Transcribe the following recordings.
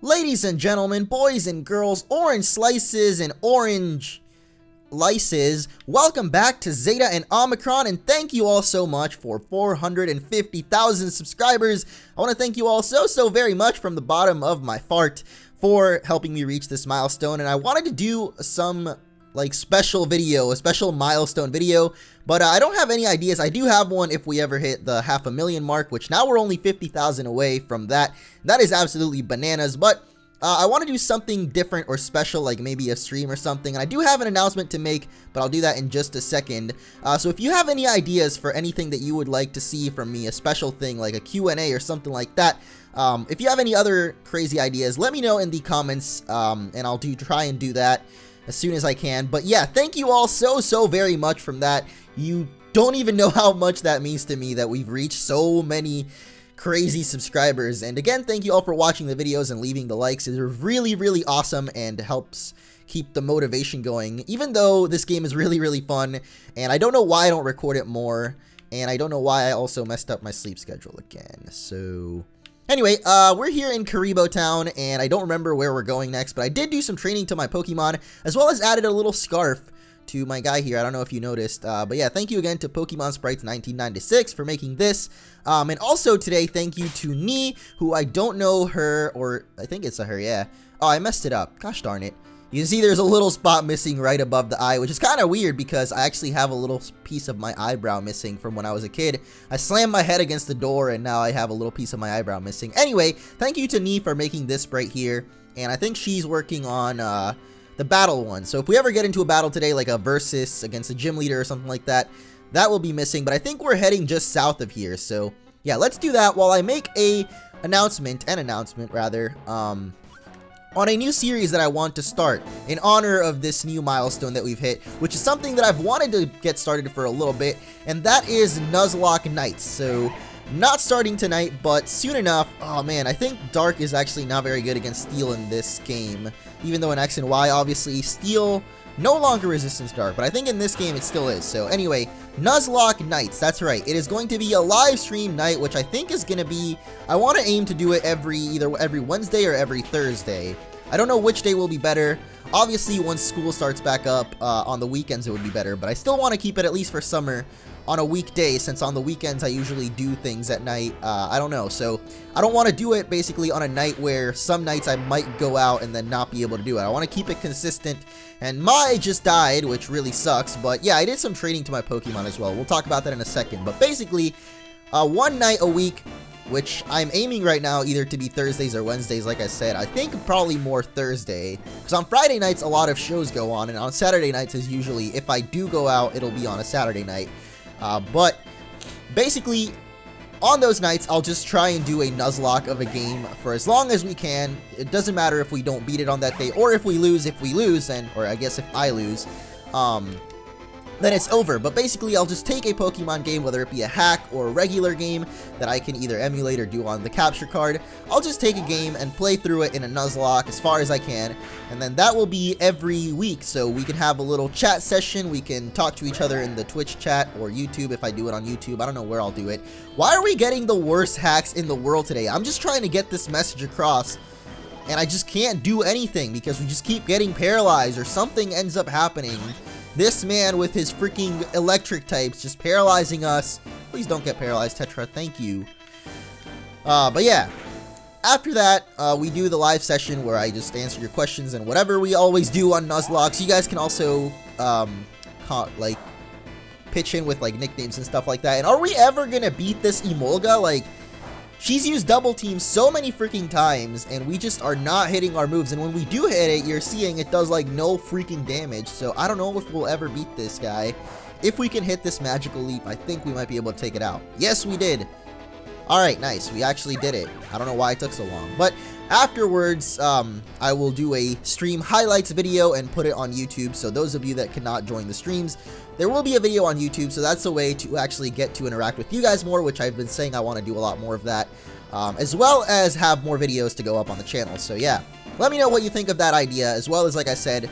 Ladies and gentlemen, boys and girls, orange slices and orange lices, welcome back to Zeta and Omicron, and thank you all so much for 450,000 subscribers. I want to thank you all so very much from the bottom of my fart for helping me reach this milestone, and I wanted to do some special video, a special milestone video, but I don't have any ideas. I do have one if we ever hit the 500,000 mark, which now we're only 50,000 away from that. That is absolutely bananas, but I want to do something different or special, like maybe a stream or something, and I do have an announcement to make, but I'll do that in just a second. So if you have any ideas for anything that you would like to see from me, a special thing like a Q&A or something like that, if you have any other crazy ideas, let me know in the comments, and I'll try and do that as soon as I can. But yeah, thank you all so very much from that. You don't even know how much that means to me that we've reached so many crazy subscribers. And again, thank you all for watching the videos and leaving the likes. It's really awesome and helps keep the motivation going, even though this game is really fun, and I don't know why I don't record it more, and I don't know why I also messed up my sleep schedule again. So anyway, we're here in Karibo Town, and I don't remember where we're going next, but I did do some training to my Pokemon, as well as added a little scarf to my guy here. I don't know if you noticed, but yeah, thank you again to Pokemon Sprites 1996 for making this, and also today, thank you to Nee, who I don't know her, or I think it's a her, yeah. Oh, I messed it up. Gosh darn it. You can see there's a little spot missing right above the eye, which is kind of weird because I actually have a little piece of my eyebrow missing from when I was a kid. I slammed my head against the door and now I have a little piece of my eyebrow missing. Anyway, thank you to Nee for making this right here, and I think she's working on the battle one. So if we ever get into a battle today, like a versus against a gym leader or something like that, that will be missing. But I think we're heading just south of here. So yeah, let's do that while I make an announcement rather, on a new series that I want to start in honor of this new milestone that we've hit, which is something that I've wanted to get started for a little bit, and that is Nuzlocke Nights. So not starting tonight, but soon enough. Oh man, I think Dark is actually not very good against Steel in this game, even though in X and Y, obviously, Steel no longer resistance Dark, but I think in this game it still is. So anyway, Nuzlocke Nights, that's right. It is going to be a live stream night, which I think is going to be, I want to aim to do it either every Wednesday or every Thursday. I don't know which day will be better. Obviously, once school starts back up on the weekends, it would be better, but I still want to keep it, at least for summer, on a weekday, since on the weekends I usually do things at night. I don't know, so I don't want to do it basically on a night where some nights I might go out and then not be able to do it. I want to keep it consistent, and Mai just died, which really sucks, but yeah, I did some training to my Pokemon as well. We'll talk about that in a second, but basically, one night a week, which I'm aiming right now either to be Thursdays or Wednesdays, like I said. I think probably more Thursday, because on Friday nights a lot of shows go on, and on Saturday nights is usually, if I do go out, it'll be on a Saturday night. But basically, on those nights, I'll just try and do a Nuzlocke of a game for as long as we can. It doesn't matter if we don't beat it on that day, or if we lose, then, or I guess if I lose, then it's over. But basically, I'll just take a Pokemon game, whether it be a hack or a regular game that I can either emulate or do on the capture card. I'll just take a game and play through it in a Nuzlocke as far as I can, and then that will be every week. So we can have a little chat session, we can talk to each other in the Twitch chat or YouTube if I do it on YouTube. I don't know where I'll do it. Why are we getting the worst hacks in the world today? I'm just trying to get this message across, and I just can't do anything because we just keep getting paralyzed or something ends up happening. This man with his freaking electric types just paralyzing us. Please don't get paralyzed, Tetra. Thank you. But yeah, after that, we do the live session where I just answer your questions and whatever we always do on Nuzlocke. So you guys can also, pitch in with, nicknames and stuff like that. And are we ever gonna beat this Emolga? She's used double team so many freaking times, and we just are not hitting our moves. And when we do hit it, you're seeing it does, no freaking damage. So I don't know if we'll ever beat this guy. If we can hit this magical leap, I think we might be able to take it out. Yes, we did. Alright, nice. We actually did it. I don't know why it took so long. But afterwards, I will do a stream highlights video and put it on YouTube. So those of you that cannot join the streams, there will be a video on YouTube, so that's a way to actually get to interact with you guys more, which I've been saying I want to do a lot more of that, as well as have more videos to go up on the channel. So yeah, let me know what you think of that idea, as well as, like I said,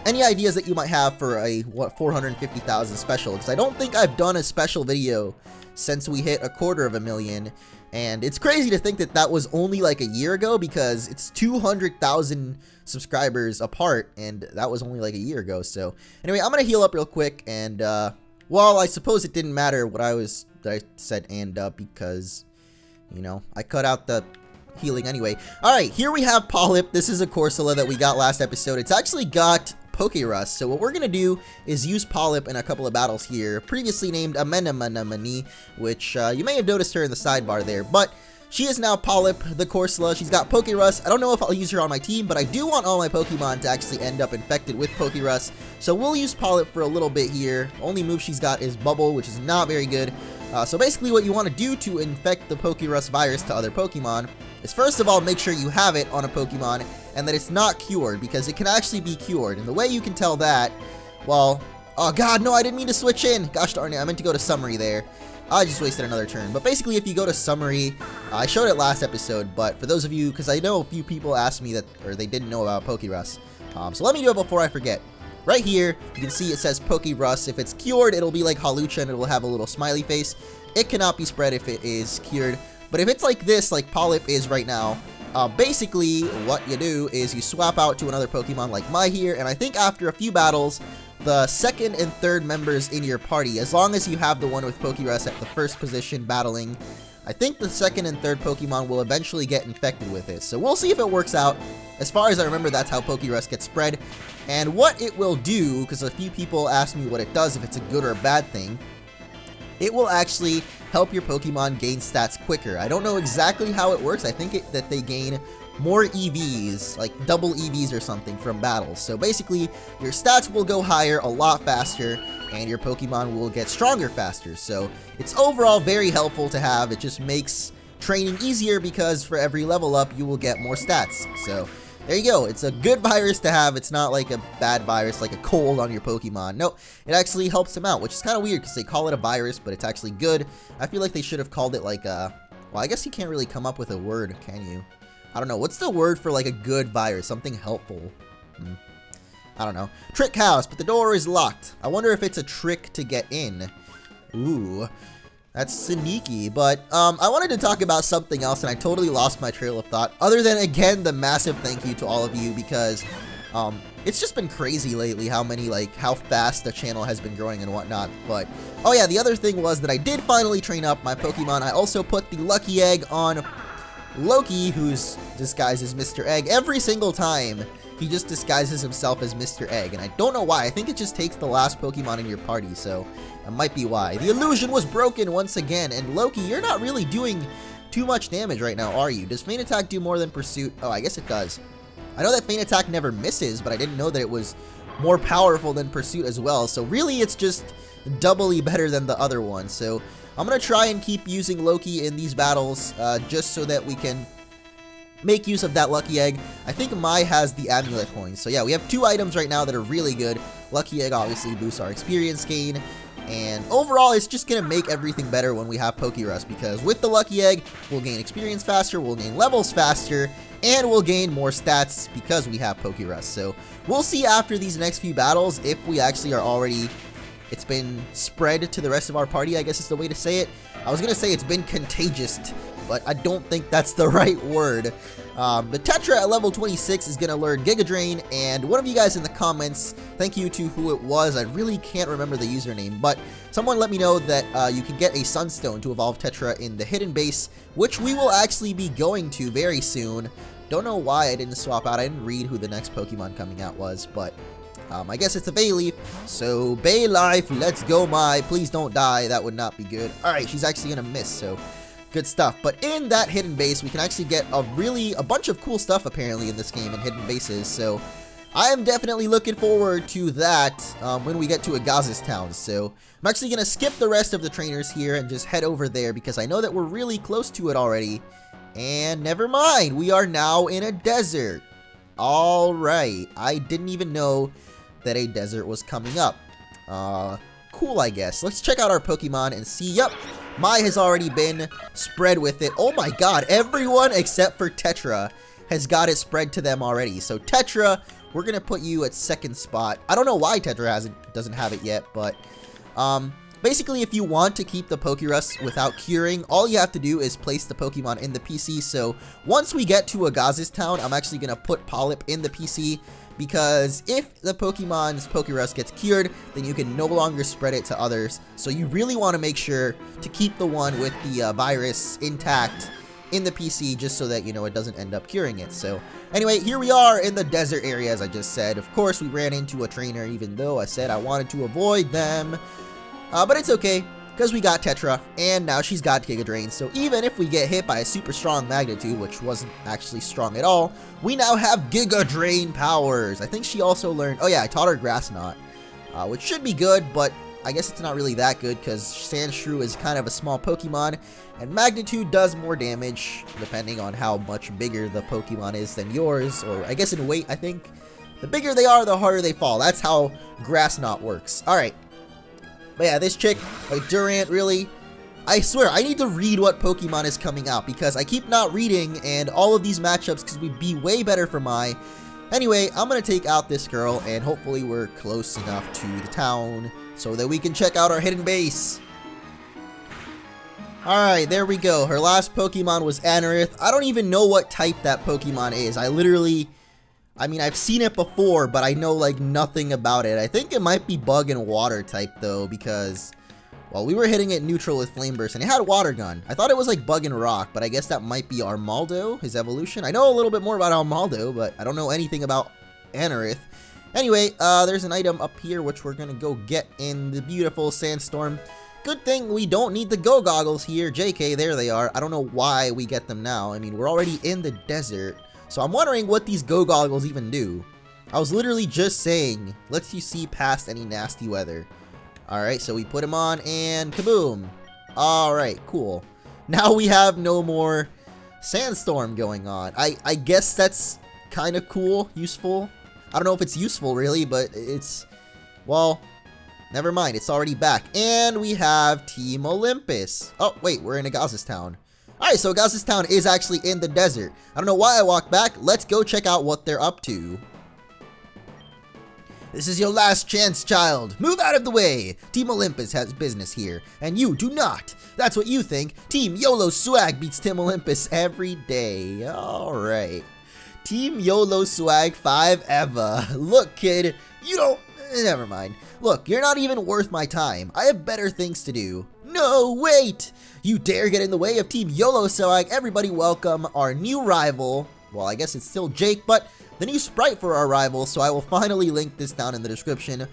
any ideas that you might have for a 450,000 special, because I don't think I've done a special video since we hit 250,000, And it's crazy to think that that was only like a year ago, because it's 200,000 subscribers apart, and that was only like a year ago. So anyway, I'm gonna heal up real quick, and well, I suppose it didn't matter what I said because, you know, I cut out the healing anyway. Alright, here we have Polyp. This is a Corsola that we got last episode. It's actually got Pokerus, so what we're gonna do is use Polyp in a couple of battles here, previously named Amenamanamani, which you may have noticed her in the sidebar there, but she is now Polyp, the Corsola. She's got Pokerus. I don't know if I'll use her on my team, but I do want all my Pokemon to actually end up infected with Pokerus, so we'll use Polyp for a little bit here. Only move she's got is Bubble, which is not very good. So basically what you want to do to infect the Pokerus virus to other Pokemon is, first of all, make sure you have it on a Pokemon and that it's not cured, because it can actually be cured. And the way you can tell that, well, oh god, no, I didn't mean to switch in. Gosh darn it, I meant to go to summary there. I just wasted another turn. But basically, if you go to summary, I showed it last episode, but for those of you, because I know a few people asked me that, or they didn't know about Pokerus. So let me do it before I forget. Right here, you can see it says Pokerus. If it's cured, it'll be like Halucha and it will have a little smiley face. It cannot be spread if it is cured. But if it's like this, like Polyp is right now, basically what you do is you swap out to another Pokemon like my here, and I think after a few battles, the second and third members in your party, as long as you have the one with Pokerus at the first position battling, I think the second and third Pokemon will eventually get infected with it. So we'll see if it works out. As far as I remember, that's how Pokerus gets spread. And what it will do, because a few people asked me what it does, if it's a good or a bad thing, it will actually help your Pokemon gain stats quicker. I don't know exactly how it works. I think that they gain more EVs, like double EVs or something from battles. So basically, your stats will go higher a lot faster, and your Pokemon will get stronger faster. So it's overall very helpful to have. It just makes training easier, because for every level up, you will get more stats. So there you go. It's a good virus to have. It's not like a bad virus, like a cold on your Pokemon. No, it actually helps them out, which is kind of weird because they call it a virus, but it's actually good. I feel like they should have called it like a... Well, I guess you can't really come up with a word, can you? I don't know. What's the word for like a good virus? Something helpful. I don't know. Trick house, but the door is locked. I wonder if it's a trick to get in. Ooh. That's sneaky, but I wanted to talk about something else, and I totally lost my trail of thought, other than, again, the massive thank you to all of you, because it's just been crazy lately how many, like, how fast the channel has been growing and whatnot. But oh yeah, the other thing was that I did finally train up my Pokemon. I also put the lucky egg on Loki, who's disguised as Mr. Egg. Every single time he just disguises himself as Mr. Egg, and I don't know why. I think it just takes the last Pokemon in your party, so that might be why. The illusion was broken once again, and Loki, you're not really doing too much damage right now, are you? Does Feint Attack do more than Pursuit? Oh, I guess it does. I know that Feint Attack never misses, but I didn't know that it was more powerful than Pursuit as well, so really it's just doubly better than the other one. So I'm going to try and keep using Loki in these battles, just so that we can make use of that lucky egg. I think Mai has the amulet coins. So yeah, we have 2 items right now that are really good. Lucky egg obviously boosts our experience gain, and overall it's just gonna make everything better when we have Pokerus, because with the lucky egg we'll gain experience faster, we'll gain levels faster, and we'll gain more stats because we have Pokerus. So we'll see after these next few battles if we actually are already, it's been spread to the rest of our party, I guess is the way to say it. I was gonna say it's been contagious, but I don't think that's the right word. The Tetra at level 26 is going to learn Giga Drain, and one of you guys in the comments, thank you to who it was, I really can't remember the username, but someone let me know that you can get a Sunstone to evolve Tetra in the hidden base, which we will actually be going to very soon. Don't know why I didn't swap out. I didn't read who the next Pokemon coming out was, but I guess it's a Bayleaf. So Baylife, let's go Mai. Please don't die. That would not be good. Alright, she's actually going to miss, so good stuff. But in that hidden base, we can actually get a bunch of cool stuff apparently in this game in hidden bases. So I am definitely looking forward to that when we get to Agazis Town. So I'm actually going to skip the rest of the trainers here and just head over there, because I know that we're really close to it already. And never mind, we are now in a desert. Alright, I didn't even know that a desert was coming up. Cool, I guess. Let's check out our Pokemon and see. Yep, Mai has already been spread with it. Oh my god, everyone except for Tetra has got it spread to them already. So Tetra, we're gonna put you at second spot. I don't know why Tetra doesn't have it yet, but Basically, if you want to keep the Pokerus without curing, all you have to do is place the Pokemon in the PC. So once we get to Agaz's town, I'm actually going to put Polyp in the PC, because if the Pokemon's Pokerus gets cured, then you can no longer spread it to others. So you really want to make sure to keep the one with the virus intact in the PC, just so that, you know, it doesn't end up curing it. So anyway, here we are in the desert area, as I just said. Of course, we ran into a trainer, even though I said I wanted to avoid them. But it's okay, because we got Tetra, and now she's got Giga Drain. So even if we get hit by a super strong Magnitude, which wasn't actually strong at all, we now have Giga Drain powers. I think she also learned, oh yeah, I taught her Grass Knot, which should be good, but I guess it's not really that good, because Sandshrew is kind of a small Pokemon, and Magnitude does more damage, depending on how much bigger the Pokemon is than yours, or I guess in weight, I think. The bigger they are, the harder they fall. That's how Grass Knot works. Alright. But yeah, this chick, like Durant, really, I swear, I need to read what Pokemon is coming out, because I keep not reading, and all of these matchups could be way better for my. Anyway, I'm going to take out this girl, and hopefully we're close enough to the town so that we can check out our hidden base. Alright, there we go. Her last Pokemon was Anorith. I don't even know what type that Pokemon is. I mean, I've seen it before, but I know, like, nothing about it. I think it might be Bug and Water type, though, because, well, we were hitting it neutral with Flame Burst, and it had Water Gun. I thought it was, like, Bug and Rock, but I guess that might be Armaldo, his evolution. I know a little bit more about Armaldo, but I don't know anything about Anorith. Anyway, there's an item up here, which we're gonna go get in the beautiful Sandstorm. Good thing we don't need the Go Goggles here. JK, there they are. I don't know why we get them now. I mean, we're already in the desert. So I'm wondering what these Go Goggles even do. I was literally just saying, lets you see past any nasty weather. Alright, so we put them on and kaboom. Alright, cool. Now we have no more Sandstorm going on. I guess that's kind of cool, useful. I don't know if it's useful really, but it's, well, never mind. It's already back. And we have Team Olympus. Oh, wait, we're in Agaz's town. Alright, so Agaz's town is actually in the desert. I don't know why I walked back. Let's go check out what they're up to. This is your last chance, child. Move out of the way. Team Olympus has business here, and you do not. That's what you think. Team Yoloswag beats Team Olympus every day. Alright. Team Yoloswag 5 ever. Look, kid, you don't... Never mind. Look, you're not even worth my time. I have better things to do. No, wait! You dare get in the way of Team Yoloswag. Everybody welcome our new rival. Well, I guess it's still Jake, but the new sprite for our rival, so I will finally link this down in the description,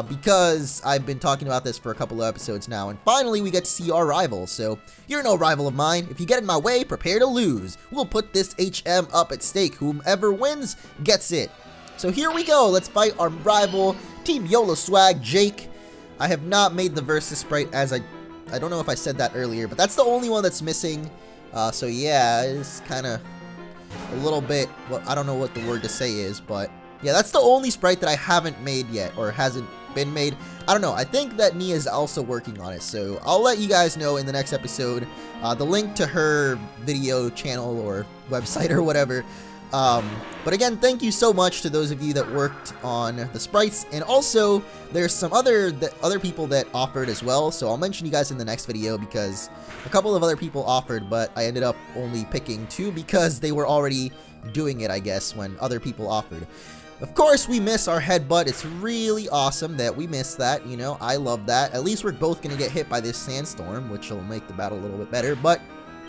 because I've been talking about this for a couple of episodes now, and finally we get to see our rival. So, you're no rival of mine. If you get in my way, prepare to lose. We'll put this HM up at stake. Whomever wins, gets it. So here we go. Let's fight our rival, Team Yoloswag, Jake. I have not made the versus sprite, as I don't know if I said that earlier, but that's the only one that's missing. So yeah, it's kind of a little bit, well, I don't know what the word to say is, but yeah, that's the only sprite that I haven't made yet, or hasn't been made. I don't know. I think that Nia is also working on it, so I'll let you guys know in the next episode. The link to her video channel or website or whatever. But again, thank you so much to those of you that worked on the sprites, and also there's some other people that offered as well, so I'll mention you guys in the next video, because a couple of other people offered, but I ended up only picking 2 because they were already doing it, I guess, when other people offered. Of course, we miss our headbutt. It's really awesome that we missed that, you know, I love that. At least we're both gonna get hit by this sandstorm, which will make the battle a little bit better, but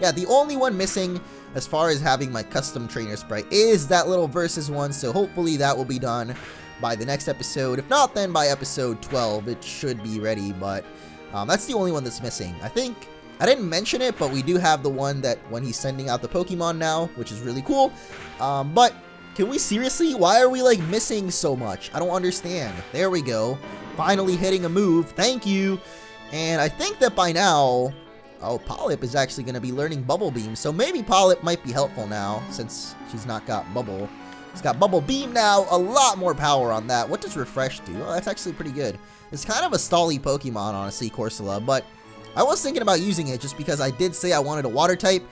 yeah, the only one missing as far as having my custom trainer sprite is that little versus one, so hopefully that will be done by the next episode. If not, then by episode 12 it should be ready, but that's the only one that's missing. I think, I didn't mention it, but we do have the one that when he's sending out the Pokemon now, which is really cool. But can we seriously, why are we like missing so much? I don't understand. There we go. Finally hitting a move. Thank you. And I think that by now, oh, Polyp is actually going to be learning Bubble Beam, so maybe Polyp might be helpful now, since she's not got Bubble. She's got Bubble Beam now, a lot more power on that. What does Refresh do? Oh, that's actually pretty good. It's kind of a stally Pokemon, honestly, Corsola, but I was thinking about using it just because I did say I wanted a Water type,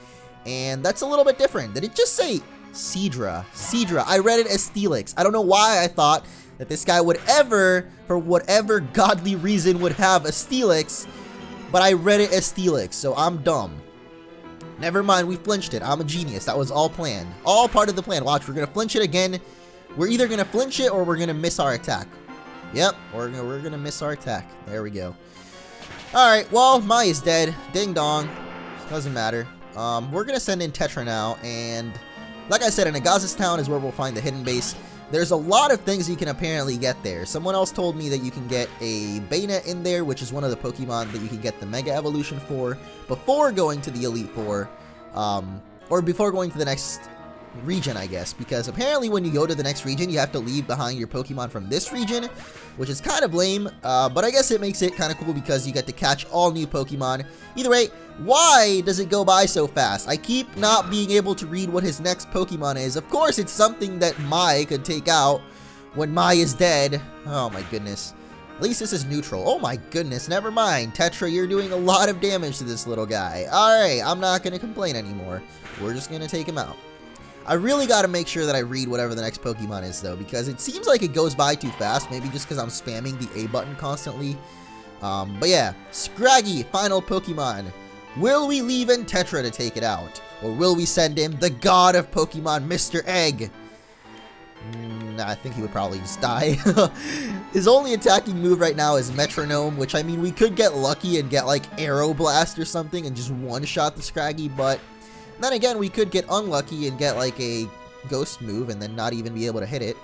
and that's a little bit different. Did it just say Seadra? Seadra. I read it as Steelix. I don't know why I thought that this guy would ever, for whatever godly reason, would have a Steelix, but I read it as Steelix, so I'm dumb. Never mind, we flinched it. I'm a genius. That was all planned. All part of the plan. Watch, we're going to flinch it again. We're either going to flinch it or we're going to miss our attack. Yep, we're going to miss our attack. There we go. Alright, well, Mai is dead. Ding dong. Doesn't matter. We're going to send in Tetra now, and like I said, in Agaza's Town is where we'll find the hidden base. There's a lot of things you can apparently get there. Someone else told me that you can get a Baynet in there, which is one of the Pokemon that you can get the Mega Evolution for before going to the Elite Four, or before going to the next region, I guess, because apparently when you go to the next region, you have to leave behind your Pokemon from this region, which is kind of lame, but I guess it makes it kind of cool because you get to catch all new Pokemon. Either way, why does it go by so fast? I keep not being able to read what his next Pokemon is. Of course, it's something that Mai could take out when Mai is dead. Oh my goodness. At least this is neutral. Oh my goodness, never mind. Tetra, you're doing a lot of damage to this little guy. Alright, I'm not going to complain anymore. We're just going to take him out. I really got to make sure that I read whatever the next Pokemon is, though, because it seems like it goes by too fast, maybe just because I'm spamming the A button constantly. But yeah, Scraggy, final Pokemon. Will we leave in Tetra to take it out? Or will we send him the god of Pokemon, Mr. Egg? Nah, I think he would probably just die. His only attacking move right now is Metronome, which, I mean, we could get lucky and get, like, Aero Blast or something and just one-shot the Scraggy, but then again, we could get unlucky and get, like, a Ghost move and then not even be able to hit it.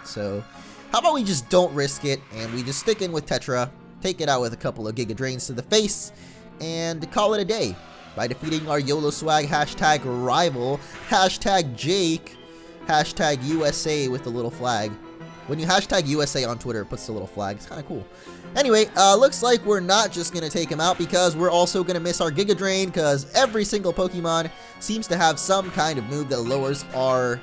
So, how about we just don't risk it and we just stick in with Tetra, take it out with a couple of Giga Drains to the face, and call it a day by defeating our Yoloswag hashtag rival, hashtag Jake, hashtag USA with the little flag. When you hashtag USA on Twitter, it puts the little flag. It's kind of cool. Anyway, looks like we're not just going to take him out because we're also going to miss our Giga Drain because every single Pokemon seems to have some kind of move that lowers our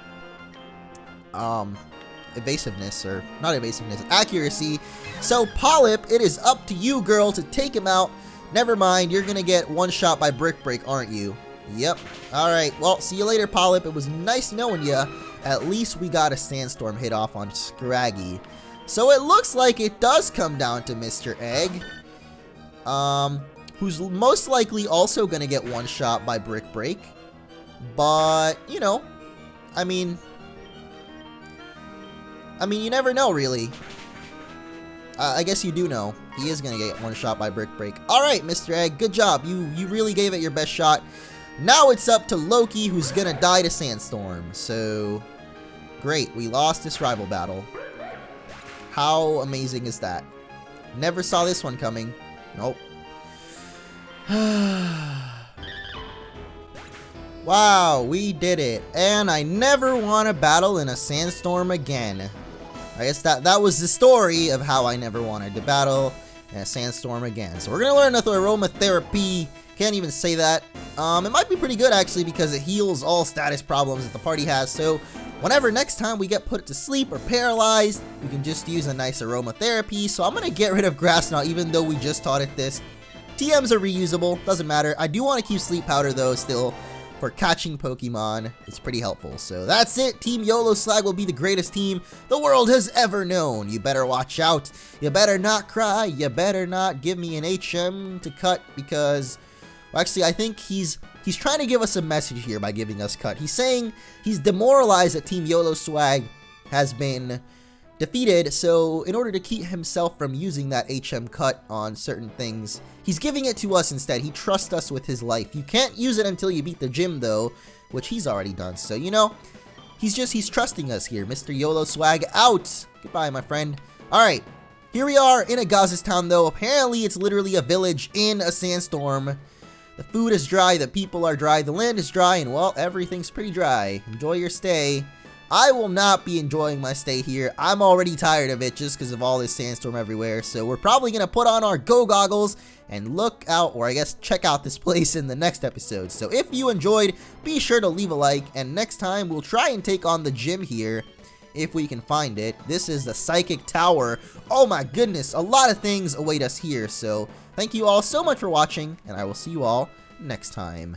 evasiveness, or not evasiveness, accuracy. So Polyp, it is up to you, girl, to take him out. Never mind, you're going to get one shot by Brick Break, aren't you? Yep. Alright, well, see you later, Polyp. It was nice knowing ya. At least we got a Sandstorm hit off on Scraggy. So it looks like it does come down to Mr. Egg. Who's most likely also going to get one shot by Brick Break. But, you know, I mean, you never know, really. I guess you do know. He is going to get one shot by Brick Break. Alright, Mr. Egg, good job. You really gave it your best shot. Now it's up to Loki, who's going to die to Sandstorm. So, great. We lost this rival battle. How amazing is that? Never saw this one coming. Nope. Wow, we did it. And I never want to battle in a Sandstorm again. I guess that was the story of how I never wanted to battle in a Sandstorm again. So we're going to learn another Aromatherapy. Can't even say that. It might be pretty good, actually, because it heals all status problems that the party has. So whenever next time we get put to sleep or paralyzed, we can just use a nice Aromatherapy. So I'm going to get rid of Grass Knot, even though we just taught it this. TMs are reusable. Doesn't matter. I do want to keep Sleep Powder, though, still. For catching Pokemon, it's pretty helpful. So that's it. Team Yoloswag will be the greatest team the world has ever known. You better watch out. You better not cry. You better not give me an HM to cut because, well, actually, I think he's trying to give us a message here by giving us cut. He's saying he's demoralized that Team Yoloswag has been defeated, so in order to keep himself from using that HM cut on certain things, he's giving it to us instead. He trusts us with his life. You can't use it until you beat the gym, though, which he's already done. So, you know, he's trusting us here. Mr. Yoloswag out. Goodbye, my friend. Alright, here we are in Agaza's Town, though. Apparently, it's literally a village in a sandstorm. The food is dry, the people are dry, the land is dry, and, well, everything's pretty dry. Enjoy your stay. I will not be enjoying my stay here. I'm already tired of it just because of all this sandstorm everywhere. So we're probably going to put on our go goggles and look out, or I guess check out this place in the next episode. So if you enjoyed, be sure to leave a like. And next time we'll try and take on the gym here if we can find it. This is the Psychic Tower. Oh my goodness, a lot of things await us here. So thank you all so much for watching, and I will see you all next time.